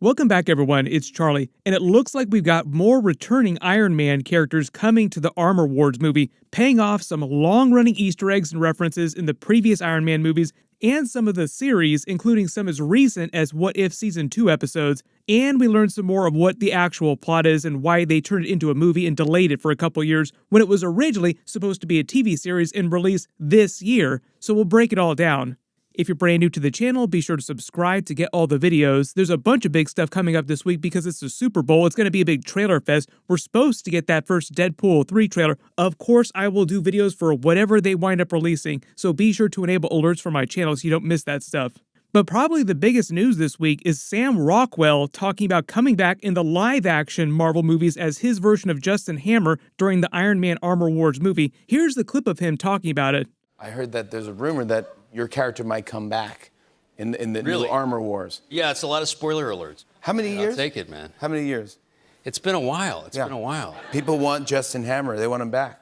Welcome back, everyone. It's Charlie, and it looks like we've got more returning Iron Man characters coming to the Armor Wars movie, paying off some long-running Easter eggs and references in the previous Iron Man movies and some of the series, including some as recent as What If Season 2 episodes, and we learned some more of what the actual plot is and why they turned it into a movie and delayed it for a couple years when it was originally supposed to be a TV series and released this year, so we'll break it all down. If you're brand new to the channel, be sure to subscribe to get all the videos. There's a bunch of big stuff coming up this week because it's the Super Bowl. It's going to be a big trailer fest. We're supposed to get that first Deadpool 3 trailer. Of course, I will do videos for whatever they wind up releasing, so be sure to enable alerts for my channel so you don't miss that stuff. But probably the biggest news this week is Sam Rockwell talking about coming back in the live-action Marvel movies as his version of Justin Hammer during the Iron Man Armor Wars movie. Here's the clip of him talking about it. I heard that there's a rumor that your character might come back in the new Armor Wars. Yeah, it's a lot of spoiler alerts. How many years? I'll take it, man. How many years? It's been a while. It's been a while. People want Justin Hammer. They want him back.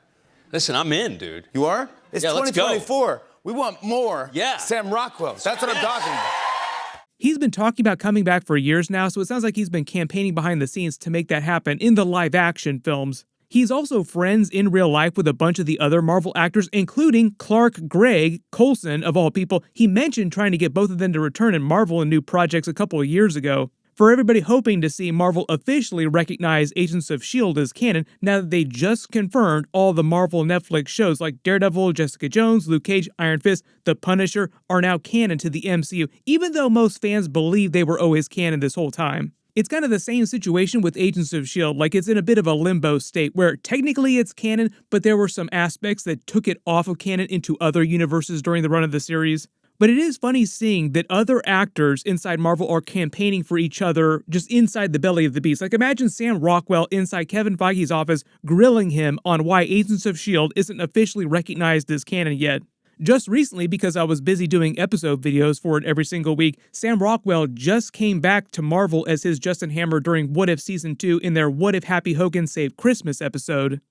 Listen, I'm in, dude. You are? It's 2024. We want more Sam Rockwell. That's what I'm talking about. He's been talking about coming back for years now, so it sounds like he's been campaigning behind the scenes to make that happen in the live-action films. He's also friends in real life with a bunch of the other Marvel actors, including Clark Gregg, Coulson, of all people. He mentioned trying to get both of them to return in Marvel and new projects a couple of years ago. For everybody hoping to see Marvel officially recognize Agents of S.H.I.E.L.D. as canon, now that they just confirmed all the Marvel Netflix shows like Daredevil, Jessica Jones, Luke Cage, Iron Fist, The Punisher are now canon to the MCU, even though most fans believe they were always canon this whole time. It's kind of the same situation with Agents of S.H.I.E.L.D., like it's in a bit of a limbo state where technically it's canon, but there were some aspects that took it off of canon into other universes during the run of the series. But it is funny seeing that other actors inside Marvel are campaigning for each other just inside the belly of the beast. Like imagine Sam Rockwell inside Kevin Feige's office grilling him on why Agents of S.H.I.E.L.D. isn't officially recognized as canon yet. Just recently, because I was busy doing episode videos for it every single week, Sam Rockwell just came back to Marvel as his Justin Hammer during What If Season 2 in their What If Happy Hogan Saved Christmas episode.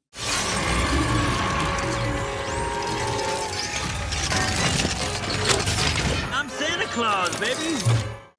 I'm Santa Claus, baby!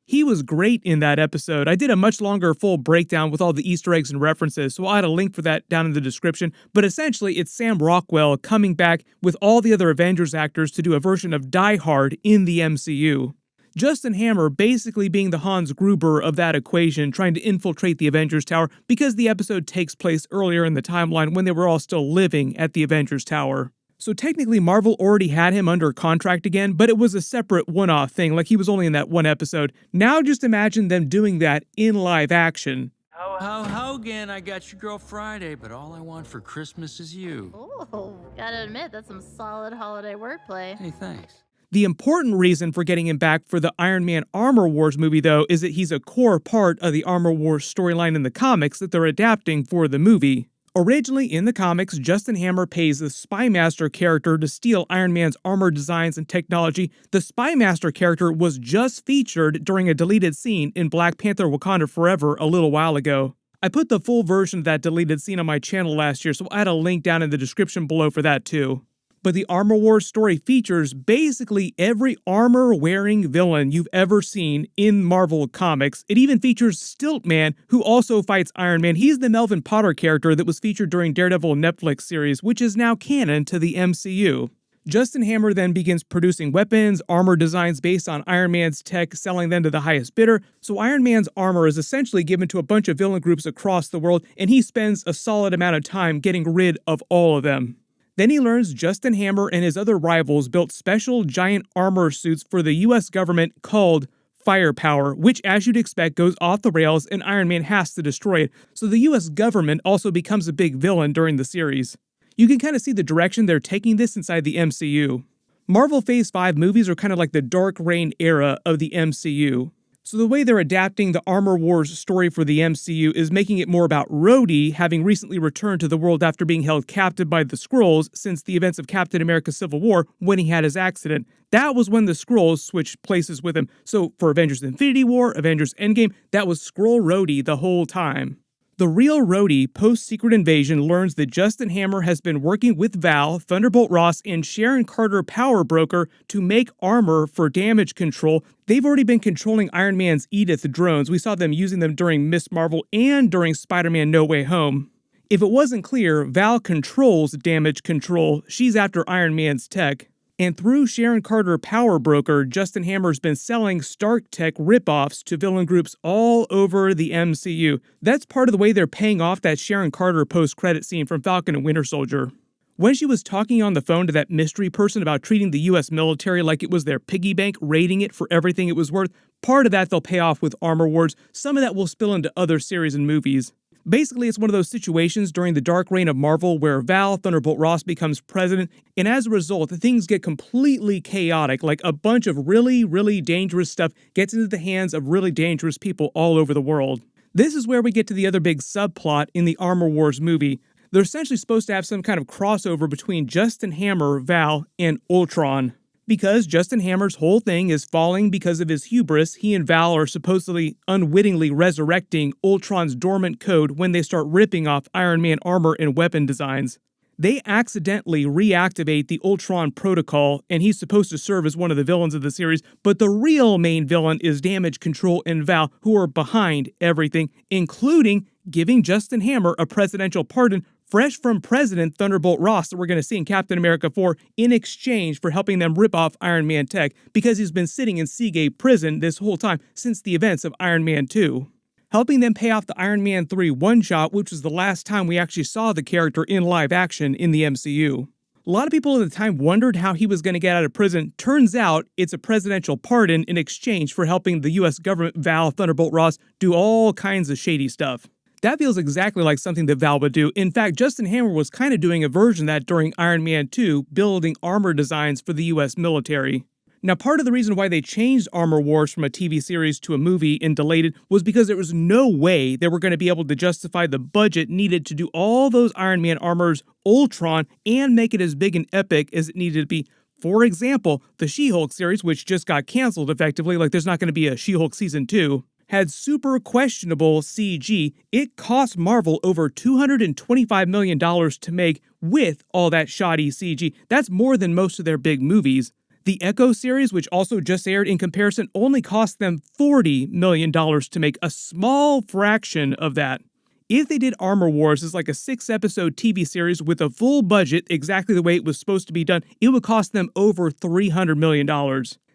He was great in that episode. I did a much longer full breakdown with all the Easter eggs and references, so I'll add a link for that down in the description. But essentially, it's Sam Rockwell coming back with all the other Avengers actors to do a version of Die Hard in the MCU. Justin Hammer basically being the Hans Gruber of that equation, trying to infiltrate the Avengers Tower because the episode takes place earlier in the timeline when they were all still living at the Avengers Tower. So technically Marvel already had him under contract again, but it was a separate one-off thing, like he was only in that one episode. Now just imagine them doing that in live action. Hogan, I got your girl Friday, but all I want for Christmas is you. Oh, gotta admit, that's some solid holiday wordplay. Hey, thanks. The important reason for getting him back for the Iron Man Armor Wars movie, though, is that he's a core part of the Armor Wars storyline in the comics that they're adapting for the movie. Originally in the comics, Justin Hammer pays the Spy Master character to steal Iron Man's armor designs and technology. The Spy Master character was just featured during a deleted scene in Black Panther: Wakanda Forever a little while ago. I put the full version of that deleted scene on my channel last year, so I'll add a link down in the description below for that too. But the Armor Wars story features basically every armor-wearing villain you've ever seen in Marvel Comics. It even features Stiltman, who also fights Iron Man. He's the Melvin Potter character that was featured during Daredevil Netflix series, which is now canon to the MCU. Justin Hammer then begins producing weapons, armor designs based on Iron Man's tech, selling them to the highest bidder. So Iron Man's armor is essentially given to a bunch of villain groups across the world, and he spends a solid amount of time getting rid of all of them. Then he learns Justin Hammer and his other rivals built special giant armor suits for the US government called Firepower, which as you'd expect goes off the rails and Iron Man has to destroy it. So the US government also becomes a big villain during the series. You can kind of see the direction they're taking this inside the MCU. Marvel Phase 5 movies are kind of like the Dark Reign era of the MCU. So the way they're adapting the Armor Wars story for the MCU is making it more about Rhodey having recently returned to the world after being held captive by the Skrulls since the events of Captain America Civil War when he had his accident. That was when the Skrulls switched places with him. So for Avengers Infinity War, Avengers Endgame, that was Skrull Rhodey the whole time. The real Rhodey, post-Secret Invasion, learns that Justin Hammer has been working with Val, Thunderbolt Ross, and Sharon Carter Power Broker to make armor for damage control. They've already been controlling Iron Man's Edith drones. We saw them using them during Ms. Marvel and during Spider-Man No Way Home. If it wasn't clear, Val controls damage control. She's after Iron Man's tech. And through Sharon Carter Power Broker, Justin Hammer's been selling Stark Tech ripoffs to villain groups all over the MCU. That's part of the way they're paying off that Sharon Carter post-credit scene from Falcon and Winter Soldier. When she was talking on the phone to that mystery person about treating the US military like it was their piggy bank, rating it for everything it was worth, part of that they'll pay off with Armor Wars. Some of that will spill into other series and movies. Basically, it's one of those situations during the dark reign of Marvel where Val, Thunderbolt Ross becomes president, and as a result, things get completely chaotic, like a bunch of really, really dangerous stuff gets into the hands of really dangerous people all over the world. This is where we get to the other big subplot in the Armor Wars movie. They're essentially supposed to have some kind of crossover between Justin Hammer, Val, and Ultron. Because Justin Hammer's whole thing is falling because of his hubris, he and Val are supposedly unwittingly resurrecting Ultron's dormant code when they start ripping off Iron Man armor and weapon designs. They accidentally reactivate the Ultron Protocol, and he's supposed to serve as one of the villains of the series, but the real main villain is Damage Control and Val, who are behind everything, including giving Justin Hammer a presidential pardon fresh from President Thunderbolt Ross that we're going to see in Captain America 4 in exchange for helping them rip off Iron Man tech because he's been sitting in Seagate prison this whole time since the events of Iron Man 2. Helping them pay off the Iron Man 3 one-shot, which was the last time we actually saw the character in live action in the MCU. A lot of people at the time wondered how he was going to get out of prison. Turns out it's a presidential pardon in exchange for helping the US government, Val, Thunderbolt Ross, do all kinds of shady stuff. That feels exactly like something that Val would do. In fact, Justin Hammer was kind of doing a version of that during Iron Man 2, building armor designs for the US military. Now, part of the reason why they changed Armor Wars from a TV series to a movie and delayed it was because there was no way they were going to be able to justify the budget needed to do all those Iron Man armors, Ultron, and make it as big and epic as it needed to be. For example, the She-Hulk series, which just got canceled effectively, like there's not going to be a She-Hulk Season 2, had super questionable CG. It cost Marvel over $225 million to make with all that shoddy CG. That's more than most of their big movies. The Echo series, which also just aired in comparison, only cost them $40 million to make, a small fraction of that. If they did Armor Wars as like a 6-episode TV series with a full budget, exactly the way it was supposed to be done, it would cost them over $300 million.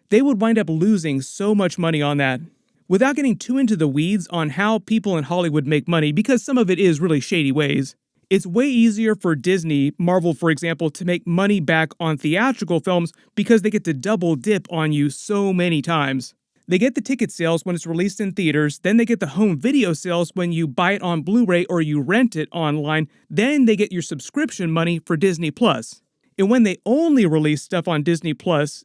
They would wind up losing so much money on that. Without getting too into the weeds on how people in Hollywood make money, because some of it is really shady ways, it's way easier for Disney, Marvel for example, to make money back on theatrical films because they get to double dip on you so many times. They get the ticket sales when it's released in theaters, then they get the home video sales when you buy it on Blu-ray or you rent it online, then they get your subscription money for Disney+. And when they only release stuff on Disney+,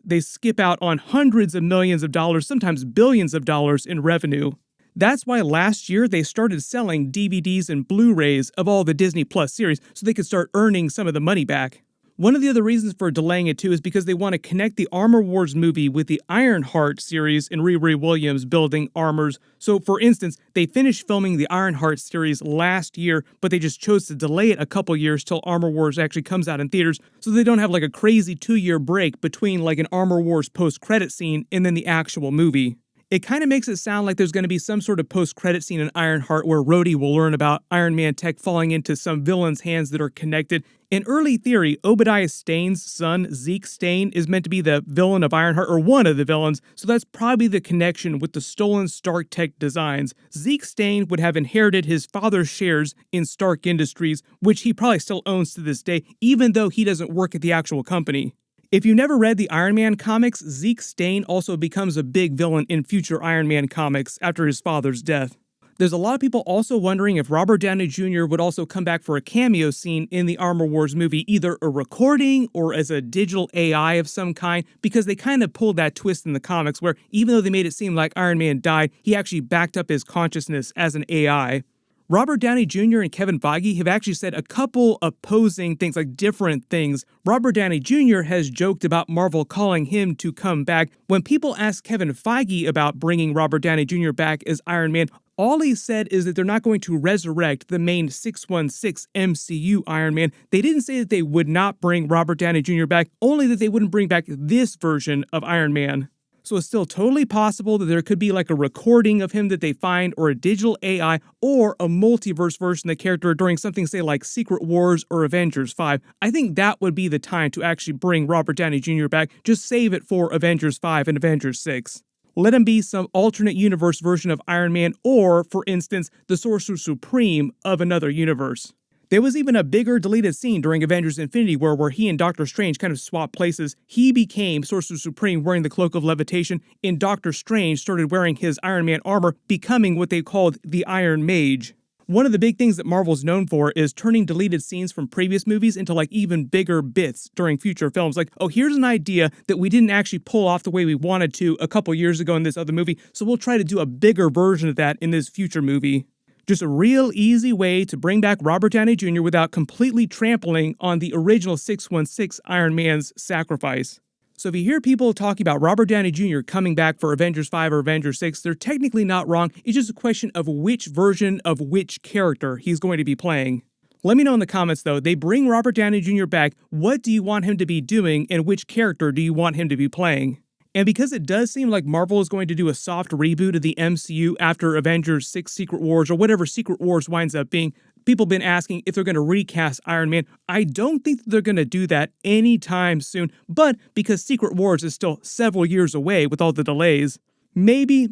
they skip out on hundreds of millions of dollars, sometimes billions of dollars in revenue. That's why last year they started selling DVDs and Blu-rays of all the Disney Plus series so they could start earning some of the money back. One of the other reasons for delaying it too is because they want to connect the Armor Wars movie with the Ironheart series and Riri Williams building armors. So for instance, they finished filming the Ironheart series last year, but they just chose to delay it a couple years till Armor Wars actually comes out in theaters so they don't have like a crazy 2-year break between like an Armor Wars post-credit scene and then the actual movie. It kind of makes it sound like there's going to be some sort of post-credit scene in Ironheart where Rhodey will learn about Iron Man tech falling into some villain's hands that are connected. In early theory, Obadiah Stane's son, Zeke Stane, is meant to be the villain of Ironheart, or one of the villains, so that's probably the connection with the stolen Stark Tech designs. Zeke Stane would have inherited his father's shares in Stark Industries, which he probably still owns to this day, even though he doesn't work at the actual company. If you never read the Iron Man comics, Zeke Stane also becomes a big villain in future Iron Man comics after his father's death. There's a lot of people also wondering if Robert Downey Jr. would also come back for a cameo scene in the Armor Wars movie, either a recording or as a digital AI of some kind, because they kind of pulled that twist in the comics where even though they made it seem like Iron Man died, he actually backed up his consciousness as an AI. Robert Downey Jr. and Kevin Feige have actually said a couple opposing things, like different things. Robert Downey Jr. has joked about Marvel calling him to come back. When people ask Kevin Feige about bringing Robert Downey Jr. back as Iron Man, all he said is that they're not going to resurrect the main 616 MCU Iron Man. They didn't say that they would not bring Robert Downey Jr. back, only that they wouldn't bring back this version of Iron Man. So it's still totally possible that there could be like a recording of him that they find, or a digital AI, or a multiverse version of the character during something, say, like Secret Wars or Avengers 5. I think that would be the time to actually bring Robert Downey Jr. back. Just save it for Avengers 5 and Avengers 6. Let him be some alternate universe version of Iron Man, or, for instance, the Sorcerer Supreme of another universe. There was even a bigger deleted scene during Avengers Infinity War where he and Doctor Strange kind of swapped places. He became Sorcerer Supreme wearing the Cloak of Levitation, and Doctor Strange started wearing his Iron Man armor, becoming what they called the Iron Mage. One of the big things that Marvel's known for is turning deleted scenes from previous movies into like even bigger bits during future films. Like, oh, here's an idea that we didn't actually pull off the way we wanted to a couple years ago in this other movie, so we'll try to do a bigger version of that in this future movie. Just a real easy way to bring back Robert Downey Jr. without completely trampling on the original 616 Iron Man's sacrifice. So if you hear people talking about Robert Downey Jr. coming back for Avengers 5 or Avengers 6, they're technically not wrong. It's just a question of which version of which character he's going to be playing. Let me know in the comments though, they bring Robert Downey Jr. back, what do you want him to be doing and which character do you want him to be playing? And because it does seem like Marvel is going to do a soft reboot of the MCU after Avengers 6 Secret Wars, or whatever Secret Wars winds up being, people have been asking if they're going to recast Iron Man. I don't think that they're going to do that anytime soon, but because Secret Wars is still several years away with all the delays, maybe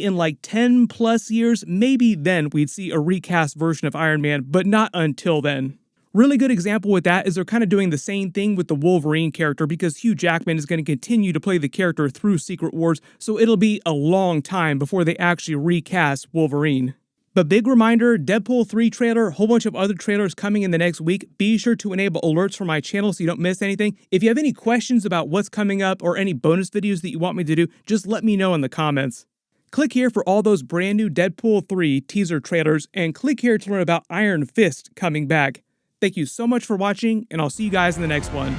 in like 10 plus years, maybe then we'd see a recast version of Iron Man, but not until then. Really good example with that is they're kind of doing the same thing with the Wolverine character, because Hugh Jackman is going to continue to play the character through Secret Wars, so it'll be a long time before they actually recast Wolverine. But big reminder, Deadpool 3 trailer, a whole bunch of other trailers coming in the next week. Be sure to enable alerts for my channel so you don't miss anything. If you have any questions about what's coming up or any bonus videos that you want me to do, just let me know in the comments. Click here for all those brand new Deadpool 3 teaser trailers, and click here to learn about Iron Fist coming back. Thank you so much for watching, and I'll see you guys in the next one.